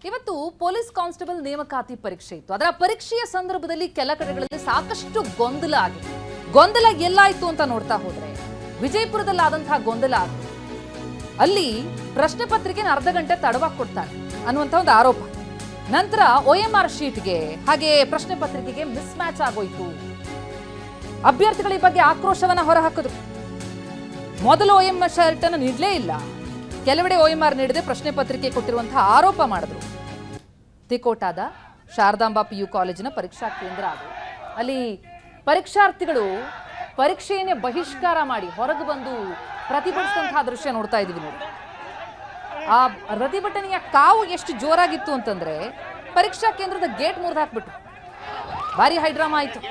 ಇವತ್ತು police constable ನೇಮಕಾತಿ ಪರೀಕ್ಷೆ ಇತ್ತು. ಅದರ ಪರೀಕ್ಷೆಯ ಸಂದರ್ಭದಲ್ಲಿ ಕೆಲ ಕಡೆಗಳಲ್ಲಿ ಸಾಕಷ್ಟು ಗೊಂದಲ ಆಗಿದೆ. ಗೊಂದಲ ಎಲ್ಲಾಯ್ತು ಅಂತ ನೋಡ್ತಾ ಹೋದ್ರೆ ವಿಜಯಪುರದಲ್ಲಿ ಆದಂತಹ ಗೊಂದಲ ಆಗಿದೆ. ಅಲ್ಲಿ ಪ್ರಶ್ನೆ ಪತ್ರಿಕೆ ಅರ್ಧ ಗಂಟೆ ತಡವಾಗಿ ಕೊಡ್ತಾರೆ ಅನ್ನುವಂಥ ಒಂದು ಆರೋಪ. ನಂತರ OMR ಶೀಟ್ಗೆ ಹಾಗೆ ಪ್ರಶ್ನೆ ಪತ್ರಿಕೆಗೆ ಮಿಸ್ ಮ್ಯಾಚ್ ಆಗೋಯ್ತು. ಅಭ್ಯರ್ಥಿಗಳ ಈ ಬಗ್ಗೆ ಆಕ್ರೋಶವನ್ನ ಹೊರಹಾಕಿದ್ರು. ಮೊದಲು OMR ಶರ್ಟ್ ಅನ್ನು ನೀಡಲೇ ಇಲ್ಲ, ಕೆಲವೆಡೆ OMR ನೀಡದೆ ಪ್ರಶ್ನೆ ಪತ್ರಿಕೆ ಕೊಟ್ಟಿರುವಂತಹ ಆರೋಪ ಮಾಡಿದ್ರು. ತಿಕೋಟಾದ ಶಾರದಾಂಬಾ PU ಕಾಲೇಜಿನ ಪರೀಕ್ಷಾ ಕೇಂದ್ರ ಅದು. ಅಲ್ಲಿ ಪರೀಕ್ಷಾರ್ಥಿಗಳು ಪರೀಕ್ಷೆಯನ್ನೇ ಬಹಿಷ್ಕಾರ ಮಾಡಿ ಹೊರಗೆ ಬಂದು ಪ್ರತಿಭಟಿಸಿದಂತಹ ದೃಶ್ಯ ನೋಡ್ತಾ ಇದೀವಿ ನೋಡಿ. ಆ ಪ್ರತಿಭಟನೆಯ ಕಾವು ಎಷ್ಟು ಜೋರಾಗಿತ್ತು ಅಂತಂದ್ರೆ ಪರೀಕ್ಷಾ ಕೇಂದ್ರದ ಗೇಟ್ ಮುರಿದು ಹಾಕ್ಬಿಟ್ಟು ಭಾರಿ ಹೈಡ್ರಾಮಾ ಆಯ್ತು.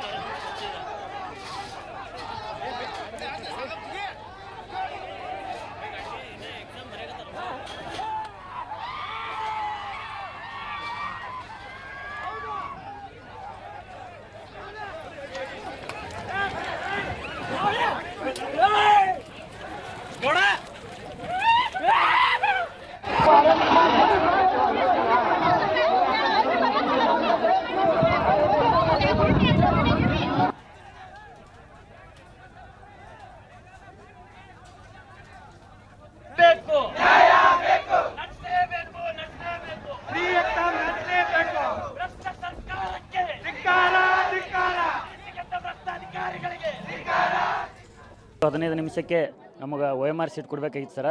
ಹದಿನೈದು ನಿಮಿಷಕ್ಕೆ ನಮಗೆ OMR ಶೀಟ್ ಕೊಡಬೇಕಾಗಿತ್ತು ಸರ.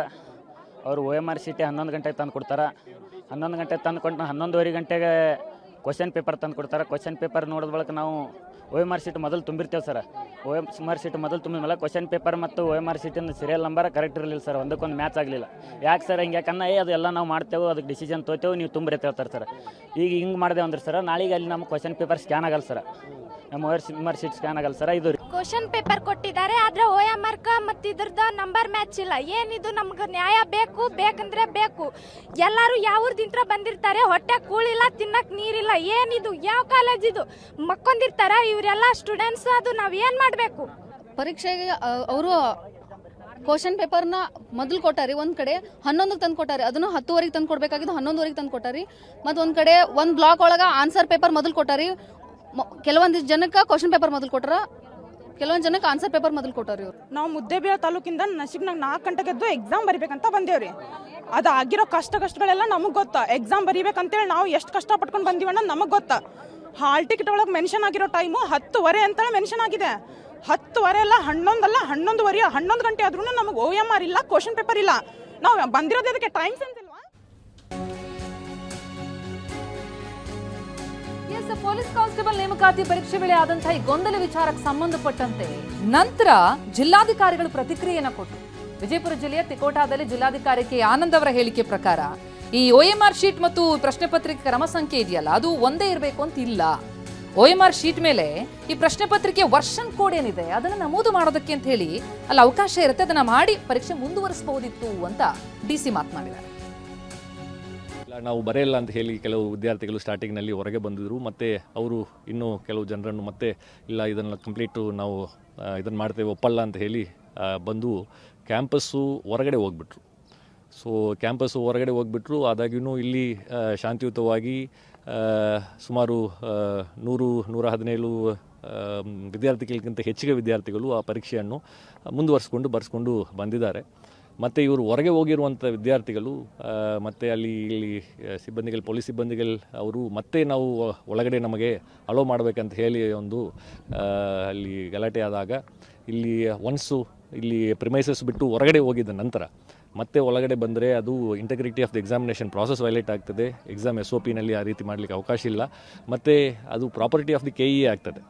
ಅವರು OMR ಶೀಟೇ 11 ಗಂಟೆಗೆ ತಂದು ಕೊಡ್ತಾರೆ. 11 ಗಂಟೆಗೆ ತಂದು ಕೊಟ್ಟು 11:30 ಗಂಟೆಗೆ ಕ್ವಶನ್ ಪೇಪರ್ ತಂದು ಕೊಡ್ತಾರೆ. ಕ್ವಶನ್ ಪೇಪರ್ ನೋಡಿದ ಬಳಿಕ ನಾವು OMR ಶೀಟ್ ಮೊದಲು ತುಂಬಿರ್ತೇವೆ ಸರ್. OMR ಶೀಟ್ ಮೊದಲು ತುಂಬಿದ ಮೇಲೆ ಕ್ವಶನ್ ಪೇಪರ್ ಮತ್ತು OMR ಶೀಟಿನ ಸೀರಿಯಲ್ ನಂಬರ್ ಕರೆಕ್ಟ್ ಇರಲಿಲ್ಲ ಸರ್. ಒಂದಕ್ಕೊಂದು ಮ್ಯಾಚ್ ಆಗಲಿಲ್ಲ. ಯಾಕೆ ಸರ್ ಹಿಂಗೆ ಯಾಕನ್ನ ಅದೆಲ್ಲ ನಾವು ಮಾಡ್ತೇವೆ, ಅದಕ್ಕೆ ಡಿಸಿಷನ್ ತೊಗೊತೇವೆ, ನೀವು ತುಂಬ್ರಿ ಅಂತ ಹೇಳ್ತಾರೆ ಸರ್. ಈಗ ಹಿಂಗೆ ಮಾಡಿದೆ ಅಂದ್ರೆ ಸರ್ ನಾಳೆಗೆ ಅಲ್ಲಿ ನಮ್ಮ ಕ್ವಶನ್ ಪೇಪರ್ ಸ್ಕ್ಯಾನ್ ಆಗಲ್ಲ ಸರ್. ನಮ್ಮ OMR ಶೀಟ್ ಸ್ಕ್ಯಾನ್ ಆಗಲ್ಲ ಸರ್. ಇದು ಕ್ವಶನ್ ಪೇಪರ್ ಕೊಟ್ಟಿದ್ದಾರೆ, ಆದ್ರೆ OMR ಮತ್ತು ಇದ್ರದ್ದು ನಂಬರ್ ಮ್ಯಾಚ್ ಇಲ್ಲ. ಏನಿದು ನಮ್ಗೆ ನ್ಯಾಯ ಬೇಕಂದ್ರೆ ಬೇಕು. ಎಲ್ಲರೂ ಯಾವ ಊರ್ದಿಂತ್ರ ಬಂದಿರ್ತಾರೆ, ಹೊಟ್ಟೆ ಕೂಳಿಲ್ಲ, ತಿನ್ನಕ್ ನೀರಿಲ್ಲ. ಏನಿದು ಯಾವ ಕಾಲೇಜ್ ಇದು? ಮಕ್ಕೊಂದಿರ್ತಾರ ಇವರೆಲ್ಲ ಸ್ಟೂಡೆಂಟ್ಸ್. ಅದು ನಾವ್ ಏನ್ ಮಾಡ್ಬೇಕು? ಪರೀಕ್ಷೆಗೆ ಅವರು ಕ್ವಶನ್ ಪೇಪರ್ನ ಮೊದಲು ಕೊಟ್ಟಾರಿ. ಒಂದ್ ಕಡೆ 11ಕ್ಕೆ ತಂದು ಕೊಟ್ಟಾರಿ, ಅದನ್ನು 10:30 ತಂದು ಕೊಡ್ಬೇಕಾಗಿದ್ದು 11:30 ತಂದು ಕೊಟ್ಟಾರಿ. ಮತ್ತು ಒಂದ್ ಕಡೆ ಒಂದು ಬ್ಲಾಕ್ ಒಳಗ ಆನ್ಸರ್ ಪೇಪರ್ ಮೊದಲು ಕೊಟ್ಟಾರಿ. ಕೆಲವೊಂದು ಜನಕ್ಕೆ ಕ್ವಶನ್ ಪೇಪರ್ ಮೊದಲು ಕೊಟ್ಟಾರ, ಕೆಲವೊಂದು ಜನಕ್ಕೆ ಆನ್ಸರ್ ಪೇಪರ್ ಮೊದಲು ಕೊಟ್ಟಾರಿ. ನಾವು ಮುದ್ದೇಬಿಹಾಳ ತಾಲೂಕಿಂದ ನಸಿಕ್ನಾಗ 4 ಗಂಟೆಗೆ ಎದ್ದು ಎಕ್ಸಾಮ್ ಬರಿಬೇಕಂತ ಬಂದೇವ್ರಿ. ಅದು ಆಗಿರೋ ಕಷ್ಟಗಳೆಲ್ಲ ನಮಗೆ ಗೊತ್ತಾ. ಎಕ್ಸಾಮ್ ಬರಿಬೇಕಂತೇಳಿ ನಾವು ಎಷ್ಟು ಕಷ್ಟಪಟ್ಕೊಂಡು ಬಂದೀವಣ್ಣ ನಮಗೆ ಗೊತ್ತಾ. ಹಾಲ್ ಟಿಕೆಟ್ ಒಳಗೆ ಮೆನ್ಷನ್ ಆಗಿರೋ ಟೈಮು 10:30 ಅಂತೇಳಿ ಮೆನ್ಷನ್ ಆಗಿದೆ. 10:30 ಅಲ್ಲ, 11:30 11 ಗಂಟೆ ಆದ್ರೂ ನಮಗೆ OMR ಇಲ್ಲ, ಕ್ವಶನ್ ಪೇಪರ್ ಇಲ್ಲ. ನಾವು ಬಂದಿರೋದು ಅದಕ್ಕೆ ಟೈಮ್ ಸೆನ್ಸ್ ಇಲ್ವಾ? ಪೊಲೀಸ್ ಕಾನ್ಸ್ಟೇಬಲ್ ನೇಮಕಾತಿ ಪರೀಕ್ಷೆ ವೇಳೆ ಆದಂತಹ ಈ ಗೊಂದಲ ವಿಚಾರಕ್ಕೆ ಸಂಬಂಧಪಟ್ಟಂತೆ ನಂತರ ಜಿಲ್ಲಾಧಿಕಾರಿಗಳು ಪ್ರತಿಕ್ರಿಯೆಯನ್ನು ಕೊಟ್ಟರು. ವಿಜಯಪುರ ಜಿಲ್ಲೆಯ ತಿಕೋಟಾದಲ್ಲಿ ಜಿಲ್ಲಾಧಿಕಾರಿ ಕೆ ಆನಂದ್ ಅವರ ಹೇಳಿಕೆ ಪ್ರಕಾರ ಈ OMR ಶೀಟ್ ಮತ್ತು ಪ್ರಶ್ನೆ ಪತ್ರಿಕೆ ಕ್ರಮ ಸಂಖ್ಯೆ ಇದೆಯಲ್ಲ, ಅದು ಒಂದೇ ಇರಬೇಕು ಅಂತ ಇಲ್ಲ. OMR ಶೀಟ್ ಮೇಲೆ ಈ ಪ್ರಶ್ನೆ ಪತ್ರಿಕೆ ವರ್ಷನ್ ಕೋಡ್ ಏನಿದೆ ಅದನ್ನು ನಮೂದು ಮಾಡೋದಕ್ಕೆ ಅಂತ ಹೇಳಿ ಅಲ್ಲಿ ಅವಕಾಶ ಇರುತ್ತೆ, ಅದನ್ನ ಮಾಡಿ ಪರೀಕ್ಷೆ ಮುಂದುವರಿಸಬಹುದಿತ್ತು ಅಂತ DC ಮಾತನಾಡಿದ್ದಾರೆ. ನಾವು ಬರೆಯಲ್ಲ ಅಂತ ಹೇಳಿ ಕೆಲವು ವಿದ್ಯಾರ್ಥಿಗಳು ಸ್ಟಾರ್ಟಿಂಗ್ನಲ್ಲಿ ಹೊರಗೆ ಬಂದಿದ್ದರು. ಮತ್ತು ಅವರು ಇನ್ನೂ ಕೆಲವು ಜನರನ್ನು ಮತ್ತೆ ಇಲ್ಲ ಇದನ್ನು ಕಂಪ್ಲೀಟು ನಾವು ಇದನ್ನು ಮಾಡ್ತೇವೆ ಒಪ್ಪಲ್ಲ ಅಂತ ಹೇಳಿ ಬಂದು ಕ್ಯಾಂಪಸ್ಸು ಹೊರಗಡೆ ಹೋಗ್ಬಿಟ್ರು. ಸೊ ಕ್ಯಾಂಪಸ್ಸು ಹೊರಗಡೆ ಹೋಗ್ಬಿಟ್ರು. ಆದಾಗ್ಯೂ ಇಲ್ಲಿ ಶಾಂತಿಯುತವಾಗಿ ಸುಮಾರು 117 ವಿದ್ಯಾರ್ಥಿಗಳಿಗಿಂತ ಹೆಚ್ಚಿಗೆ ವಿದ್ಯಾರ್ಥಿಗಳು ಆ ಪರೀಕ್ಷೆಯನ್ನು ಬರ್ಸ್ಕೊಂಡು ಬಂದಿದ್ದಾರೆ. ಮತ್ತು ಇವರು ಹೊರಗೆ ಹೋಗಿರುವಂಥ ವಿದ್ಯಾರ್ಥಿಗಳು ಮತ್ತು ಇಲ್ಲಿ ಸಿಬ್ಬಂದಿಗಳು, ಪೊಲೀಸ್ ಸಿಬ್ಬಂದಿಗಳು ಅವರು ಮತ್ತೆ ನಾವು ಒಳಗಡೆ ನಮಗೆ ಅಲೋ ಮಾಡಬೇಕಂತ ಹೇಳಿ ಒಂದು ಅಲ್ಲಿ ಗಲಾಟೆ ಆದಾಗ ಇಲ್ಲಿ ಇಲ್ಲಿ ಪ್ರಿಮೈಸಸ್ ಬಿಟ್ಟು ಹೊರಗಡೆ ಹೋಗಿದ್ದ ನಂತರ ಮತ್ತೆ ಒಳಗಡೆ ಬಂದರೆ ಅದು integrity of the examination process violate ಆಗ್ತದೆ. ಎಕ್ಸಾಮ್ SOPನಲ್ಲಿ ಆ ರೀತಿ ಮಾಡಲಿಕ್ಕೆ ಅವಕಾಶ ಇಲ್ಲ. ಮತ್ತು ಅದು ಪ್ರಾಪರ್ಟಿ ಆಫ್ ದಿ KE ಆಗ್ತದೆ.